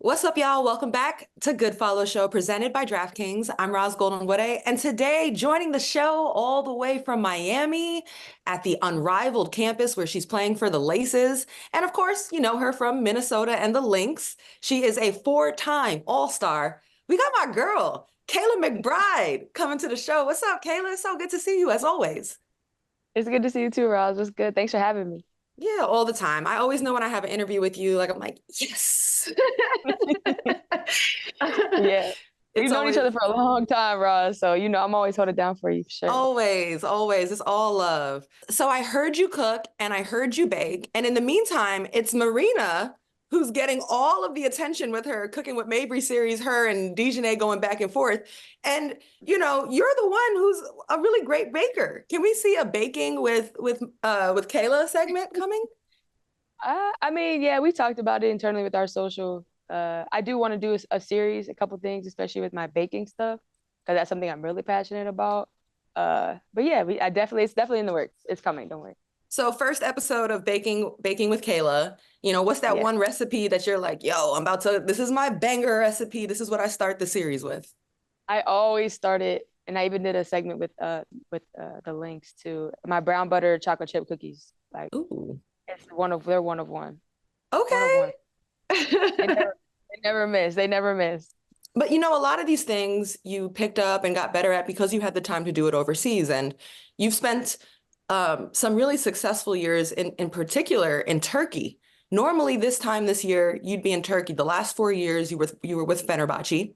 What's up, y'all? Welcome back to Good Follow Show presented by DraftKings. I'm Roz Goldenwoode, and today joining the show all the way from Miami at the Unrivaled campus where she's playing for the Laces. And of course, you know her from Minnesota and the Lynx. She is a four-time All-Star. We got my girl, Kayla McBride, coming to the show. What's up, Kayla? It's so good to see you as always. It's good to see you too, Roz. What's good? Thanks for having me. Yeah, all the time. I always know when I have an interview with you, like I'm like, yes. Yeah. We've It's known each always other for a long time, Roz. So, I'm always holding down for you for sure. always. It's all love. So I heard you cook and I heard you bake. And in the meantime, it's Marina who's getting all of the attention with her Cooking with Mabry series, her and Dejanay going back and forth. And you're the one who's a really great baker. Can we see a baking with Kayla segment coming? Yeah, we talked about it internally with our social. I do want to do a series, a couple things, especially with my baking stuff, because that's something I'm really passionate about. But yeah, it's definitely in the works. It's coming. Don't worry. So first episode of baking with Kayla, what's that Yeah. one recipe that you're like, yo, this is my banger recipe. This is what I start the series with. I always started, and I even did a segment with the links to my brown butter chocolate chip cookies. Like Ooh. they're one of one. One of one. Okay. They never they never miss. They never miss. But a lot of these things you picked up and got better at because you had the time to do it overseas. And you've spent some really successful years in particular in Turkey. Normally this time this year, you'd be in Turkey. The last 4 years you were with Fenerbahce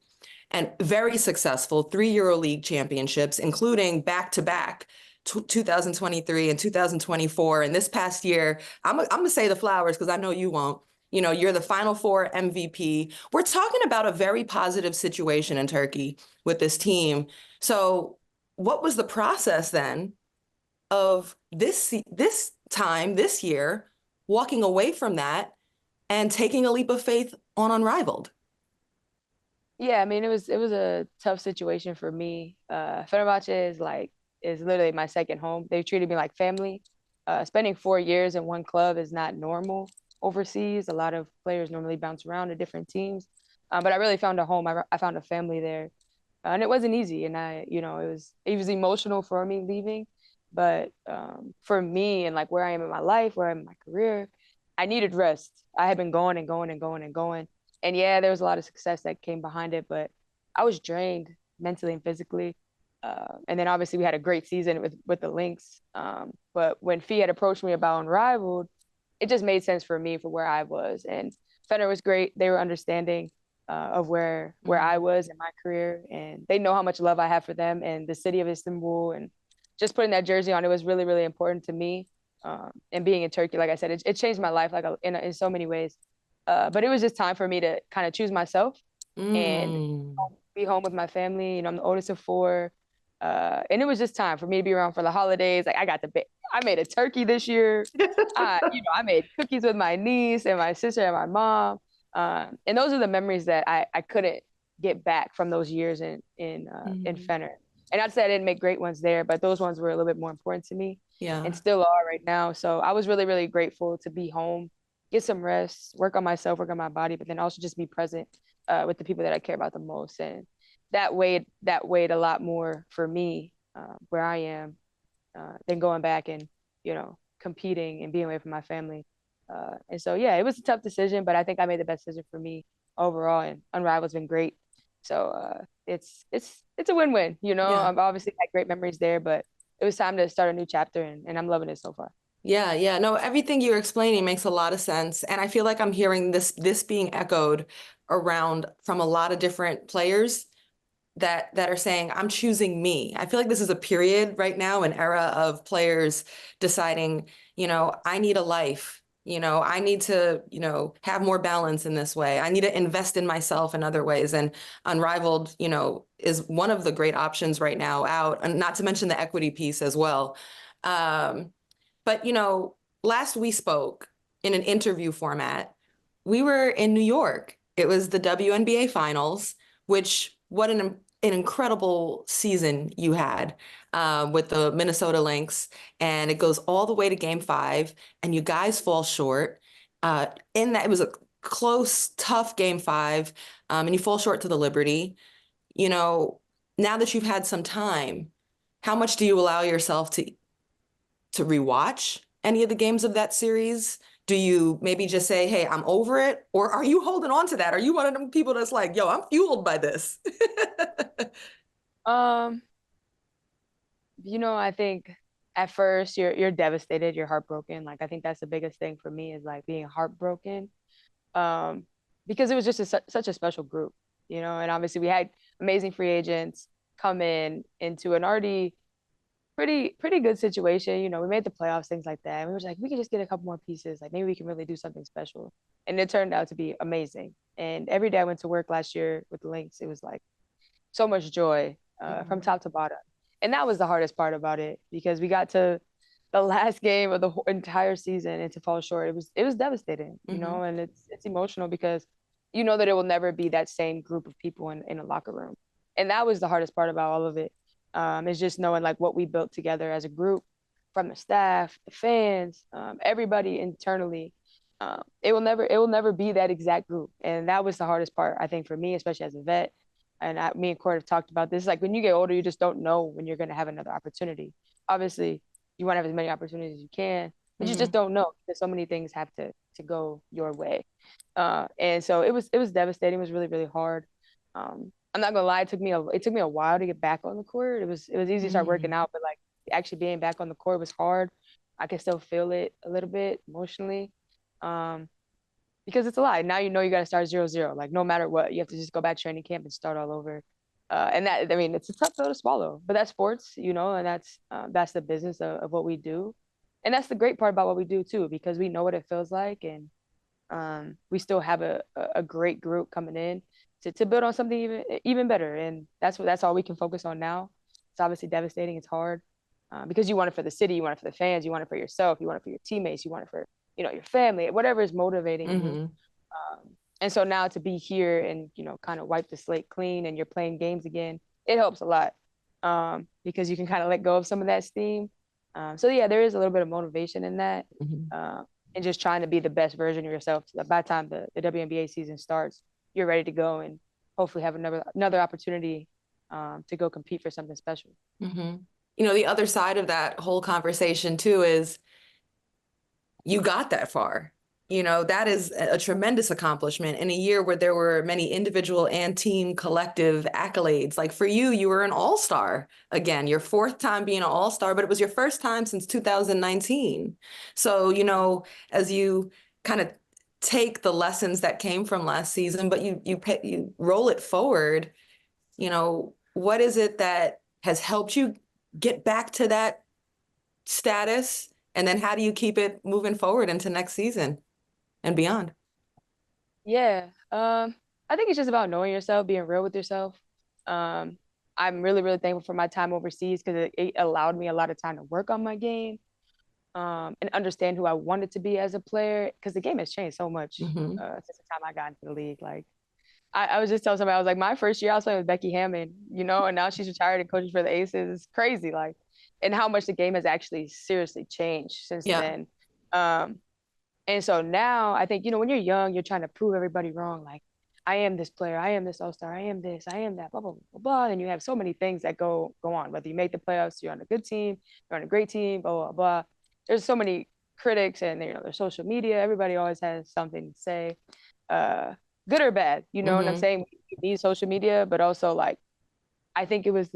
and very successful 3 EuroLeague championships, including back-to-back 2023 and 2024. And this past year, I'm gonna say the flowers because I know you won't. You're the Final Four MVP. We're talking about a very positive situation in Turkey with this team. So, what was the process then of this time this year, walking away from that and taking a leap of faith on Unrivaled? Yeah, I mean it was a tough situation for me. Fenerbahce is literally my second home. They treated me like family. Spending 4 years in one club is not normal overseas. A lot of players normally bounce around to different teams, but I really found a home. I found a family there, and it wasn't easy. And it was emotional for me leaving, but for me and like where I am in my life, where I'm in my career, I needed rest. I had been going and going and going and going, and yeah, there was a lot of success that came behind it, but I was drained mentally and physically. And then obviously we had a great season with the Lynx. But when Fee had approached me about Unrivaled, it just made sense for me for where I was. And Fenner was great. They were understanding of where I was in my career, and they know how much love I have for them and the city of Istanbul. And just putting that jersey on, it was really really important to me. And being in Turkey, like I said, it changed my life in so many ways. But it was just time for me to kind of choose myself and Mm. be home with my family. I'm the oldest of four. And it was just time for me to be around for the holidays. Like I made a turkey this year. I made cookies with my niece and my sister and my mom. And those are the memories that I couldn't get back from those years in Mm. Fenner. And I'd say I didn't make great ones there, but those ones were a little bit more important to me and Yeah. still are right now. So I was really, really grateful to be home, get some rest, work on myself, work on my body, but then also just be present with the people that I care about the most. And that weighed a lot more for me where I am than going back and competing and being away from my family. And so yeah, it was a tough decision, but I think I made the best decision for me overall. And Unrivaled's been great. So it's a win-win. Yeah. I've obviously had great memories there, but it was time to start a new chapter, and I'm loving it so far. Yeah. No, everything you're explaining makes a lot of sense. And I feel like I'm hearing this being echoed around from a lot of different players that are saying, I'm choosing me. I feel like this is a period right now, an era of players deciding, I need a life. I need to, have more balance in this way. I need to invest in myself in other ways. And Unrivaled, is one of the great options right now out, and not to mention the equity piece as well. Um, but, last we spoke in an interview format, we were in New York. It was the WNBA finals, which what an incredible season you had with the Minnesota Lynx. And it goes all the way to game 5, and you guys fall short. In that, it was close, tough game five, and you fall short to the Liberty. You know, now that you've had some time, how much do you allow yourself to rewatch any of the games of that series? Do you maybe just say, hey, I'm over it? Or are you holding on to that? Are you one of them people that's like, yo, I'm fueled by this? Um, I think at first you're devastated, you're heartbroken. Like I think that's the biggest thing for me is like being heartbroken. Um, because it was just such a special group, and obviously we had amazing free agents come in into an already pretty good situation. We made the playoffs, things like that. And we were like, we could just get a couple more pieces. Like maybe we can really do something special. And it turned out to be amazing. And every day I went to work last year with the Lynx, it was like so much joy from Mhm. top to bottom. And that was the hardest part about it because we got to the last game of the whole entire season and to fall short, it was devastating, Mhm. and it's emotional because you know that it will never be that same group of people in a locker room. And that was the hardest part about all of it. Is just knowing like what we built together as a group from the staff, the fans, everybody internally. It will never be that exact group. And that was the hardest part, I think, for me, especially as a vet. And me and Court have talked about this. Like when you get older, you just don't know when you're going to have another opportunity. Obviously, you want to have as many opportunities as you can, but you just Mhm. don't know because so many things have to go your way. And so it was devastating. It was really really hard. I'm not gonna lie, it took me a while to get back on the court. It was easy to start working Mhm. out, but like actually being back on the court was hard. I can still feel it a little bit emotionally. Um, because it's a lot. Now you know you got to start 0-0. Like no matter what, you have to just go back to training camp and start all over. And that, I mean, it's a tough pill to swallow, but that's sports, and that's the business of what we do, and that's the great part about what we do too, because we know what it feels like, and we still have a great group coming in to build on something even better, and that's all we can focus on now. It's obviously devastating. It's hard because you want it for the city, you want it for the fans, you want it for yourself, you want it for your teammates, you want it for your family, whatever is motivating you. Mhm. And so now to be here and kind of wipe the slate clean and you're playing games again, it helps a lot because you can kind of let go of some of that steam. So yeah, there is a little bit of motivation in that, Mhm. uh, and just trying to be the best version of yourself. So that by the time the WNBA season starts, you're ready to go and hopefully have another opportunity to go compete for something special. Mhm. The other side of that whole conversation too is you got that far. That is a tremendous accomplishment in a year where there were many individual and team collective accolades. Like for you, you were an all-star again, your fourth time being an all-star, but it was your first time since 2019. So, as you kind of take the lessons that came from last season, but you roll it forward, what is it that has helped you get back to that status? And then how do you keep it moving forward into next season and beyond? Yeah. I think it's just about knowing yourself, being real with yourself. Um, I'm really, really thankful for my time overseas because it allowed me a lot of time to work on my game, and understand who I wanted to be as a player. Because the game has changed so much Hmm. since the time I got into the league. Like I was just telling somebody, I was like, my first year I was playing with Becky Hammond, and now she's retired and coaching for the Aces. It's crazy, like, and how much the game has actually seriously changed since Yeah. then. Um, and so now I think, when you're young, you're trying to prove everybody wrong. Like, I am this player, I am this all-star, I am this, I am that, blah, blah, blah, blah. And you have so many things that go on, whether you make the playoffs, you're on a good team, you're on a great team, blah, blah, blah. There's so many critics and there's social media. Everybody always has something to say, uh, good or bad, you know what I'm Hmm. saying? We need social media, but also like I think it was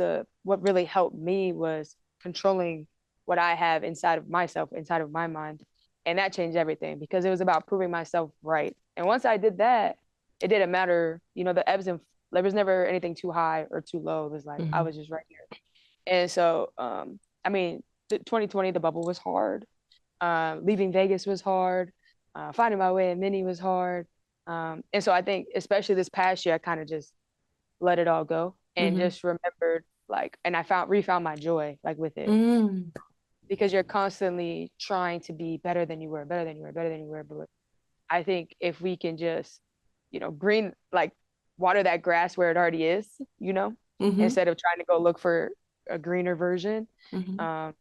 what really helped me was controlling what I have inside of myself, inside of my mind. And that changed everything because it was about proving myself right. And once I did that, it didn't matter, the ebbs and there was never anything too high or too low. It was like I Hmm. was just right here. And so I mean, 2020 the bubble was hard. Leaving Vegas was hard. Finding my way in Mini was hard. And so I think especially this past year I kind of just let it all go and Hmm. just remembered like and I found refound my joy like with it Mm. because you're constantly trying to be better than you were, better than you were, better than you were. But I think if we can just, green like water that grass where it already is, Hmm. instead of trying to go look for a greener version, Hmm. um,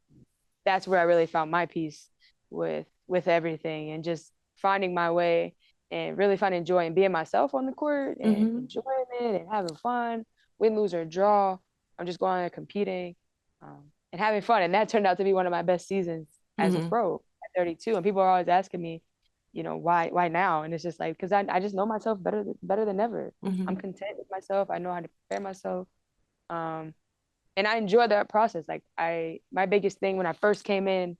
that's where I really found my peace with everything and just finding my way and really finding joy in being myself on the court and Mm-hmm. enjoying it and having fun, win, lose, or draw. I'm just going there competing and having fun. And that turned out to be one of my best seasons as a Mm-hmm. pro at 32. And people are always asking me, why now? And it's just like, because I just know myself better than ever. I'm Mm-hmm. content with myself. I know how to prepare myself. Um, and I enjoy that process. Like my biggest thing when I first came in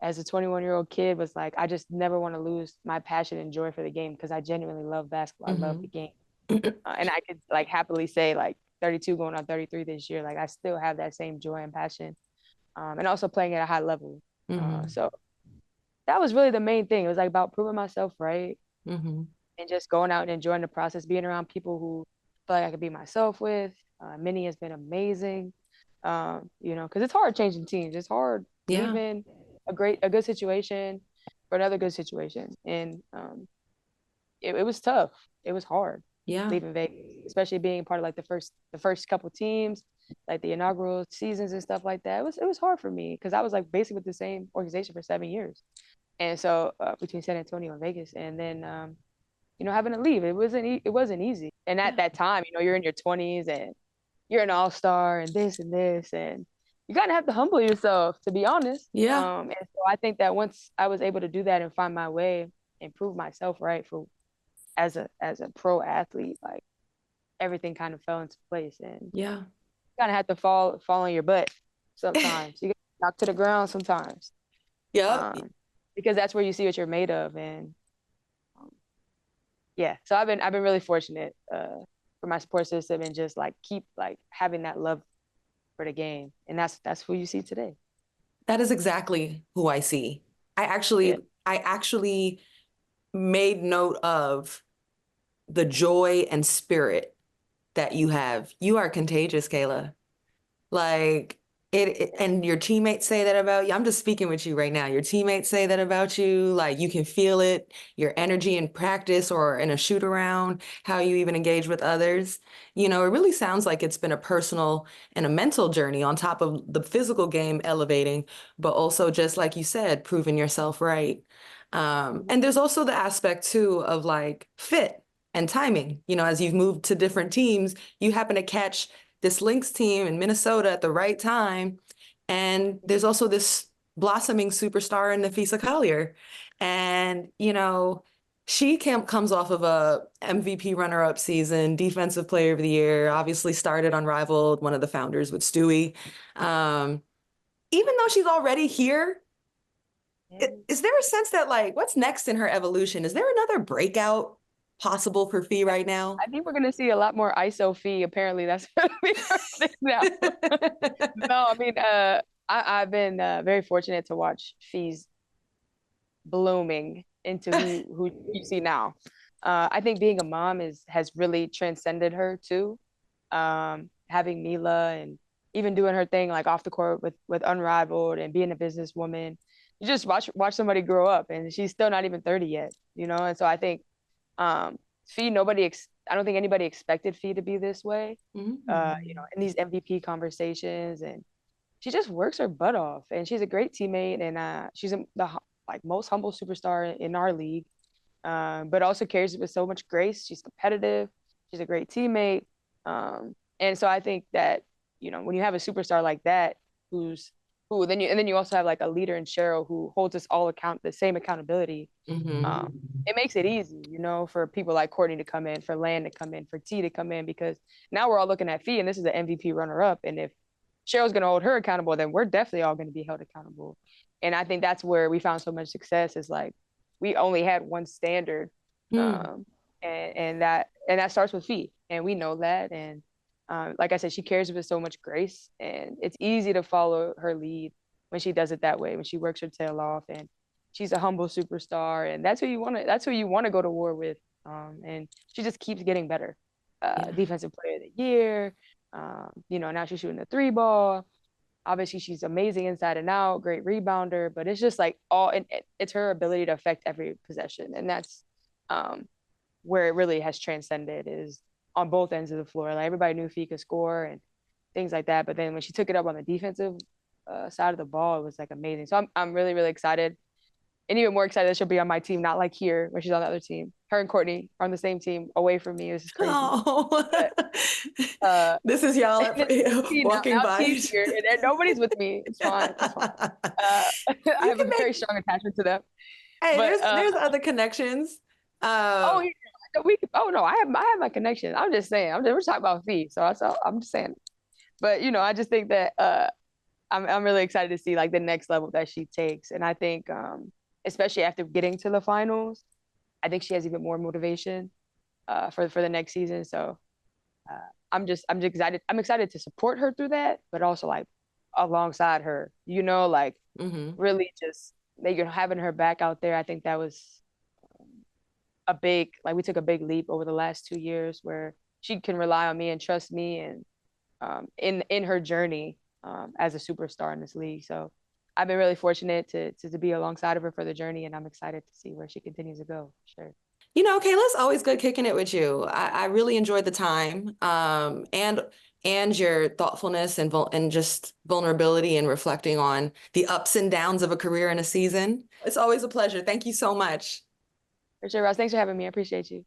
as a 21-year-old kid was like, I just never want to lose my passion and joy for the game because I genuinely love basketball. I love Mm-hmm. the game. And I could like happily say like 32 going on 33 this year, like I still have that same joy and passion. And also playing at a high level. Mm-hmm. So that was really the main thing. It was like about proving myself right Mm-hmm. and just going out and enjoying the process, being around people who feel like I could be myself with. Minnie has been amazing. Because it's hard changing teams. It's hard Yeah. leaving a good situation for another good situation. And it was tough. It was hard Yeah. leaving Vegas, especially being part of like the first couple teams, like the inaugural seasons and stuff like that. It was hard for me because I was like basically with the same organization for 7 years. And so between San Antonio and Vegas, and then having to leave, it wasn't easy. And at Yeah. that time, you're in your 20s and you're an all-star and this and you kind of have to humble yourself, to be honest. Yeah. And so I think that once I was able to do that and find my way and prove myself right for as a pro athlete, like everything kind of fell into place and you Yeah. kind of have to fall on your butt sometimes. You get knocked to the ground sometimes. Yep. Um, because that's where you see what you're made of. And yeah, so I've been really fortunate for my support system and just like keep like having that love for the game. And that's who you see today. That is exactly who I see. I Yeah. actually, I actually made note of the joy and spirit that you have. You are contagious, Kayla. Like and your teammates say that about you. I'm just speaking with you right now. Your teammates say that about you. Like you can feel it, your energy in practice or in a shoot around, how you even engage with others. It really sounds like it's been a personal and a mental journey on top of the physical game elevating, but also just like you said, proving yourself right. And there's also the aspect too of like fit and timing. As you've moved to different teams, you happen to catch this Lynx team in Minnesota at the right time. And there's also this blossoming superstar in Napheesa Collier. And, she comes off of a MVP runner-up season, defensive player of the year, obviously started Unrivaled, one of the founders with Stewie. Um, Even though she's already here, is there a sense that like, what's next in her evolution? Is there another breakout possible for Fee right now? I think we're gonna see a lot more ISO fee. Apparently, that's gonna be our thing now. No, I mean, I've been very fortunate to watch fees blooming into who you see now. I think being a mom has really transcended her too. Having Mila and even doing her thing like off the court with Unrivaled and being a businesswoman. You just watch somebody grow up, and she's still not even 30 yet, And so I think um, Fee, I don't think anybody expected Fee to be this way. Mhm. In these MVP conversations, and she just works her butt off, and she's a great teammate, and she's the like most humble superstar in our league, but also carries it with so much grace. She's competitive. She's a great teammate, and so I think that when you have a superstar like that, who's who, then you also have like a leader in Cheryl who holds us all the same accountability. Mhm. It makes it easy, for people like Courtney to come in, for Land to come in, for T to come in, because now we're all looking at Fee, and this is an MVP runner up, and if Cheryl's going to hold her accountable, then we're definitely all going to be held accountable. And I think that's where we found so much success is like we only had one standard, Mm. um, and that starts with Fee, and we know that. And like I said, she carries with so much grace, and it's easy to follow her lead when she does it that way, when she works her tail off, and she's a humble superstar, and that's who you want to. That's who you want to go to war with. And she just keeps getting better. Yeah. Defensive Player of the Year. Now she's shooting the three ball. Obviously, she's amazing inside and out, great rebounder, but it's just like it's her ability to affect every possession. And that's um, where it really has transcended is on both ends of the floor. Like everybody knew Fee could score and things like that. But then when she took it up on the defensive side of the ball, it was like amazing. So I'm really, really excited and even more excited that she'll be on my team, not like here when she's on the other team. Her and Courtney are on the same team away from me. This is crazy. Oh, But this is y'all and see, walking now by. team's here and nobody's with me. It's fine. It's fine. Uh, I You have a can very make, strong attachment to them. hey, But there's other connections. oh yeah, no, oh no, I have my connection. I'm just saying. We're talking about fee, so I'm just saying. But I just think that I'm really excited to see like the next level that she takes, and I think especially after getting to the finals, I think she has even more motivation for the next season. So uh, I'm just excited. I'm excited to support her through that, but also like alongside her, like Mhm. really just having her back out there. I think that was a big like we took a big leap over the last 2 years where she can rely on me and trust me and in her journey as a superstar in this league. So I've been really fortunate to be alongside of her for the journey, and I'm excited to see where she continues to go. Sure. Kayla, it's always good kicking it with you. I really enjoyed the time, and your thoughtfulness and just vulnerability and reflecting on the ups and downs of a career and a season. It's always a pleasure. Thank you so much. For sure, Ross. Thanks for having me. I appreciate you.